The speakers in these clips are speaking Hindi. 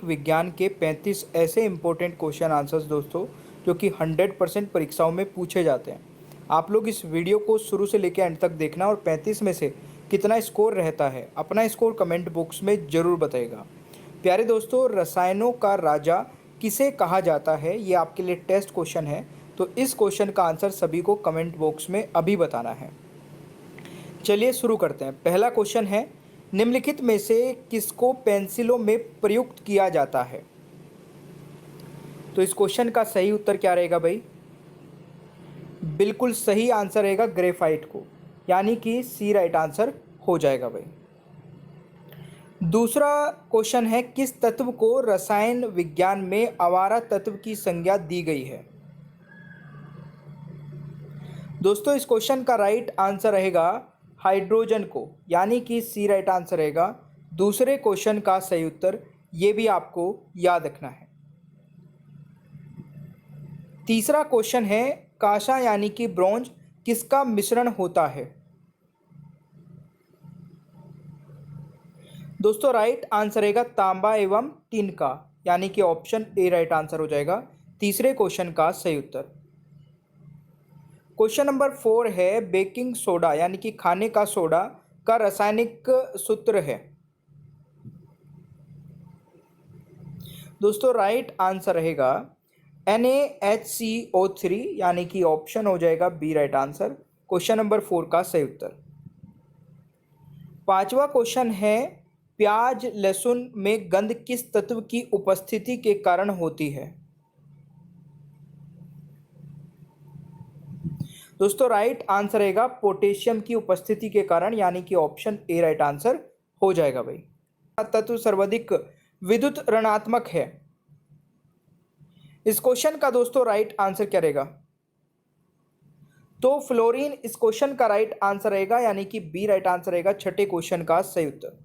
विज्ञान के 35 ऐसे इंपॉर्टेंट क्वेश्चन आंसर्स दोस्तों जो कि 100% परीक्षाओं में पूछे जाते हैं। आप लोग इस वीडियो को शुरू से लेकर एंड तक देखना और 35 में से कितना स्कोर रहता है अपना स्कोर कमेंट बॉक्स में ज़रूर बताइएगा। प्यारे दोस्तों, रसायनों का राजा किसे कहा जाता है, ये आपके लिए टेस्ट क्वेश्चन है। तो इस क्वेश्चन का आंसर सभी को कमेंट बॉक्स में अभी बताना है। चलिए शुरू करते हैं। पहला क्वेश्चन है, निम्नलिखित में से किसको पेंसिलों में प्रयुक्त किया जाता है? तो इस क्वेश्चन का सही उत्तर क्या रहेगा भाई? बिल्कुल सही आंसर रहेगा ग्रेफाइट को, यानी कि सी राइट आंसर हो जाएगा भाई। दूसरा क्वेश्चन है, किस तत्व को रसायन विज्ञान में आवारा तत्व की संज्ञा दी गई है? दोस्तों इस क्वेश्चन का राइट आंसर रहेगा हाइड्रोजन को, यानी कि सी राइट आंसर रहेगा। दूसरे क्वेश्चन का सही उत्तर ये भी आपको याद रखना है। तीसरा क्वेश्चन है, कांसा यानी कि ब्रॉन्ज किसका मिश्रण होता है? दोस्तों राइट आंसर रहेगा तांबा एवं टिन का, यानी कि ऑप्शन ए राइट आंसर हो जाएगा तीसरे क्वेश्चन का सही उत्तर। क्वेश्चन नंबर 4 है, बेकिंग सोडा यानी कि खाने का सोडा का रासायनिक सूत्र है। दोस्तों राइट आंसर रहेगा NaHCO3, यानी कि ऑप्शन हो जाएगा B right answer question number 4 का सही उत्तर। पांचवा क्वेश्चन है, प्याज लहसुन में गंध किस तत्व की उपस्थिति के कारण होती है? दोस्तों राइट आंसर रहेगा पोटेशियम की उपस्थिति के कारण, यानी कि ऑप्शन ए राइट आंसर हो जाएगा भाई। तत्व सर्वाधिक विद्युत ऋणात्मक है? इस क्वेश्चन का दोस्तों राइट आंसर क्या रहेगा? तो फ्लोरीन इस क्वेश्चन का राइट आंसर रहेगा, यानी कि बी राइट आंसर रहेगा छठे क्वेश्चन का सही उत्तर।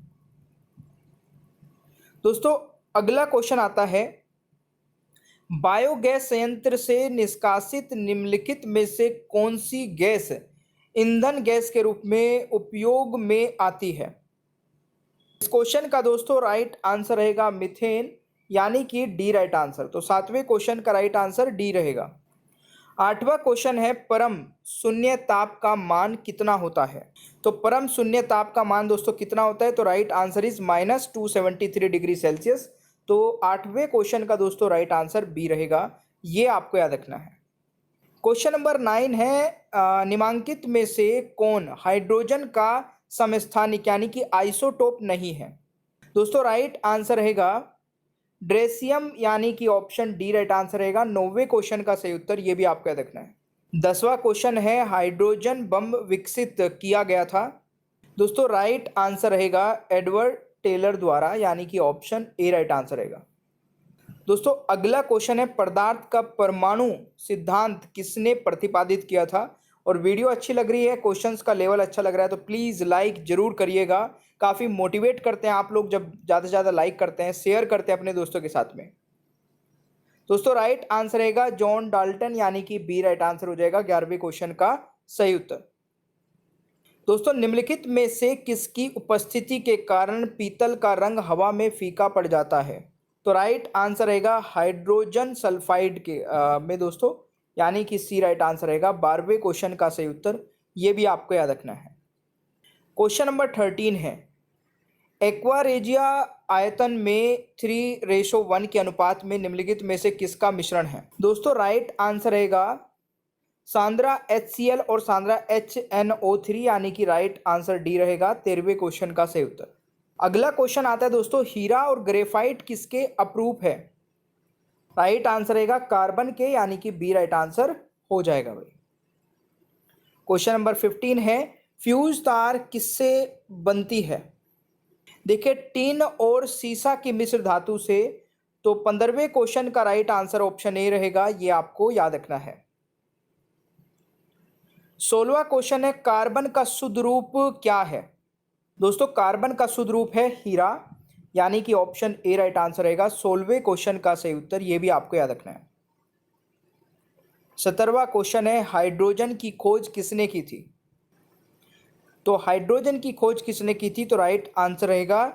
दोस्तों अगला क्वेश्चन आता है, बायोगैस संयंत्र से निष्कासित निम्नलिखित में से कौन सी गैस ईंधन गैस के रूप में उपयोग में आती है? इस क्वेश्चन का दोस्तों राइट आंसर रहेगा मीथेन, यानी कि डी राइट आंसर। तो सातवें क्वेश्चन का राइट आंसर डी रहेगा। आठवां क्वेश्चन है, परम शून्य ताप का मान कितना होता है? तो परम शून्य ताप का मान दोस्तों कितना होता है? तो right answer is -273 degree Celsius. तो आठवें क्वेश्चन का दोस्तों राइट आंसर बी रहेगा, ये आपको याद रखना है। क्वेश्चन नंबर 9 है, निम्नलिखित में से कौन हाइड्रोजन का समस्थानिक यानी कि आइसोटोप नहीं है? दोस्तों राइट आंसर रहेगा ड्रेसियम, यानी कि ऑप्शन डी राइट आंसर रहेगा। 9वें क्वेश्चन का सही उत्तर ये भी आपको याद रखना है। 10वां क्वेश्चन है, हाइड्रोजन बम विकसित किया गया था? दोस्तों राइट आंसर रहेगा एडवर्ड टेलर द्वारा, यानी कि ऑप्शन ए राइट आंसर रहेगा। दोस्तों अगला क्वेश्चन है, पदार्थ का परमाणु सिद्धांत किसने प्रतिपादित किया था? और वीडियो अच्छी लग रही है, क्वेश्चंस का लेवल अच्छा लग रहा है तो प्लीज़ लाइक जरूर करिएगा। काफ़ी मोटिवेट करते हैं आप लोग जब ज़्यादा से ज़्यादा लाइक करते हैं, शेयर करते हैं अपने दोस्तों के साथ में। दोस्तों राइट आंसर रहेगा जॉन डाल्टन, यानी कि बी राइट आंसर हो जाएगा 11वें क्वेश्चन का सही उत्तर। दोस्तों निम्नलिखित में से किसकी उपस्थिति के कारण पीतल का रंग हवा में फीका पड़ जाता है? तो राइट आंसर रहेगा हाइड्रोजन सल्फाइड के में दोस्तों, यानी कि सी राइट आंसर रहेगा 12वें क्वेश्चन का सही उत्तर। ये भी आपको याद रखना है। क्वेश्चन नंबर 13 है, एक्वारेजिया आयतन में 3:1 के अनुपात में निम्नलिखित में से किसका मिश्रण है? दोस्तों राइट आंसर रहेगा सांद्रा HCl और सांद्रा HNO3, यानी कि राइट आंसर डी रहेगा 13वें क्वेश्चन का सही उत्तर। अगला क्वेश्चन आता है दोस्तों, हीरा और ग्रेफाइट किसके अपरूप है? राइट आंसर रहेगा कार्बन के, यानी कि बी राइट आंसर हो जाएगा भाई। क्वेश्चन नंबर 15 है, फ्यूज तार किससे बनती है? देखिए टीन और सीसा की मिश्र धातु से। तो 15वें क्वेश्चन का राइट आंसर ऑप्शन ए रहेगा, ये आपको याद रखना है। 16वां क्वेश्चन है, कार्बन का शुद्ध रूप क्या है? दोस्तों कार्बन का शुद्ध रूप है हीरा, यानी कि ऑप्शन ए राइट आंसर रहेगा 16वें क्वेश्चन का सही उत्तर। ये भी आपको याद रखना है। 17वां क्वेश्चन है, हाइड्रोजन की खोज किसने की थी? तो हाइड्रोजन की खोज किसने की थी? तो राइट आंसर रहेगा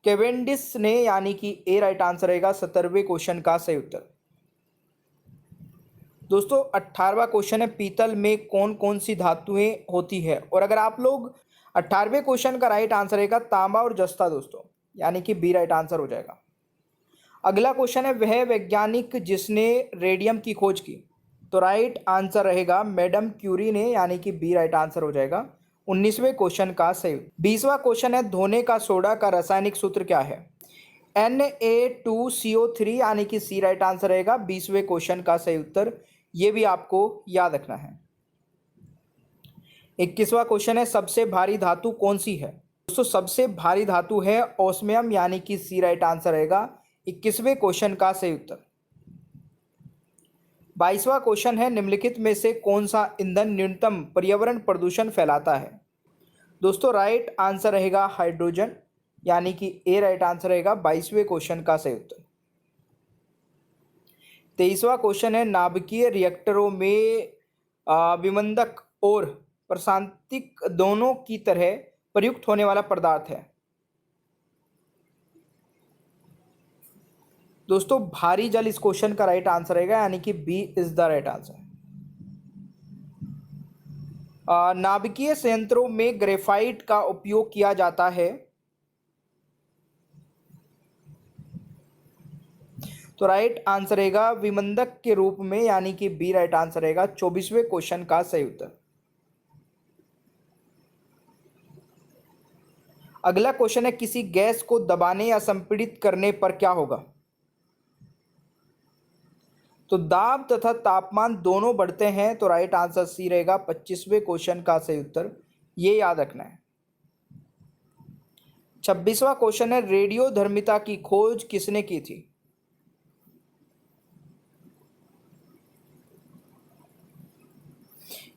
केवेंडिस ने, यानी कि ए राइट आंसर रहेगा 17वें क्वेश्चन का सही उत्तर। दोस्तों 18वां क्वेश्चन है, पीतल में कौन कौन सी धातुएं होती है। और अगर आप लोग 18वें क्वेश्चन का राइट आंसर रहेगा तांबा और जस्ता दोस्तों, यानी कि बी राइट आंसर हो जाएगा। अगला क्वेश्चन है, वह वैज्ञानिक जिसने रेडियम की खोज की। तो राइट आंसर रहेगा मैडम क्यूरी ने, यानी कि बी राइट आंसर हो जाएगा 19वें क्वेश्चन का सही। 20वां क्वेश्चन है, धोने का सोडा का रासायनिक सूत्र क्या है। Na2CO3, यानी कि सी राइट आंसर रहेगा 20वें क्वेश्चन का सही उत्तर। ये भी आपको याद रखना है। 21वां क्वेश्चन है, सबसे भारी धातु कौन सी है। दोस्तों सबसे भारी धातु है ओस्मियम, यानी कि सी राइट आंसर रहेगा 21वें क्वेश्चन का सही उत्तर। 22वां क्वेश्चन है, निम्नलिखित में से कौन सा ईंधन न्यूनतम पर्यावरण प्रदूषण फैलाता है। दोस्तों राइट आंसर रहेगा हाइड्रोजन, यानी कि ए राइट आंसर रहेगा 22वें क्वेश्चन का सही उत्तर। 23वां क्वेश्चन है, नाभिकीय रिएक्टरों में विमंदक और प्रशांतिक दोनों की तरह प्रयुक्त होने वाला पदार्थ है। दोस्तों भारी जल इस क्वेश्चन का राइट आंसर रहेगा, यानी कि B is the right answer. नाभिकीय संयंत्रों में ग्रेफाइट का उपयोग किया जाता है। तो राइट आंसर रहेगा विमंदक के रूप में, यानी कि बी राइट आंसर रहेगा 24वें क्वेश्चन का सही उत्तर। अगला क्वेश्चन है, किसी गैस को दबाने या संपीड़ित करने पर क्या होगा। तो दाब तथा तापमान दोनों बढ़ते हैं। तो राइट आंसर सी रहेगा 25वें क्वेश्चन का सही उत्तर। ये याद रखना है। 26वां क्वेश्चन है, रेडियोधर्मिता की खोज किसने की थी।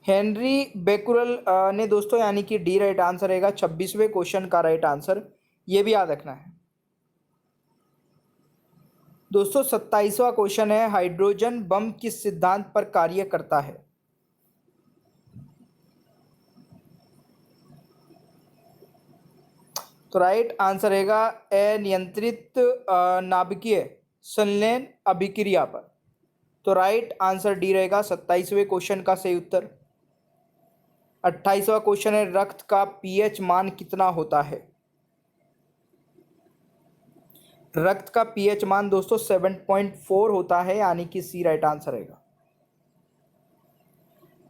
हेनरी बेकुरल ने दोस्तों, यानी कि डी राइट आंसर रहेगा 26वें क्वेश्चन का राइट आंसर। ये भी याद रखना है। दोस्तों 27वां क्वेश्चन है, हाइड्रोजन बम किस सिद्धांत पर कार्य करता है। तो राइट आंसर रहेगा अनियंत्रित नाभिकीय संलयन अभिक्रिया पर। तो राइट आंसर डी रहेगा 27वें क्वेश्चन का सही उत्तर। 28वां क्वेश्चन है, रक्त का पीएच मान कितना होता है। रक्त का पीएच मान दोस्तों 7.4 होता है, यानी कि सी राइट आंसर रहेगा।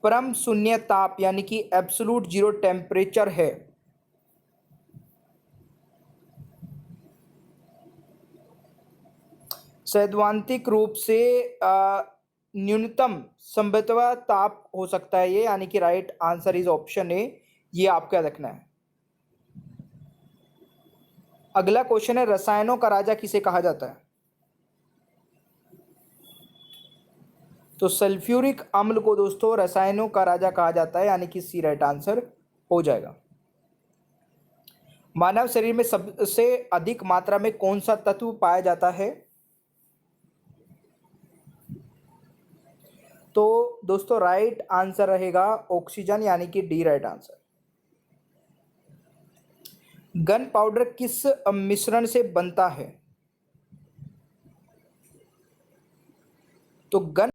परम शून्य ताप, यानी कि एब्सोल्यूट जीरो टेम्परेचर है। सैद्धांतिक रूप से न्यूनतम संभवतः ताप हो सकता है ये, यानी कि right answer is option A. ये आपको याद रखना है। अगला क्वेश्चन है, रसायनों का राजा किसे कहा जाता है। तो सल्फ्यूरिक अम्ल को दोस्तों रसायनों का राजा कहा जाता है, यानी कि सी राइट आंसर हो जाएगा। मानव शरीर में सबसे अधिक मात्रा में कौन सा तत्व पाया जाता है। तो दोस्तों राइट आंसर रहेगा ऑक्सीजन, यानी कि D right answer. Gun powder किस मिश्रण से बनता है। तो गन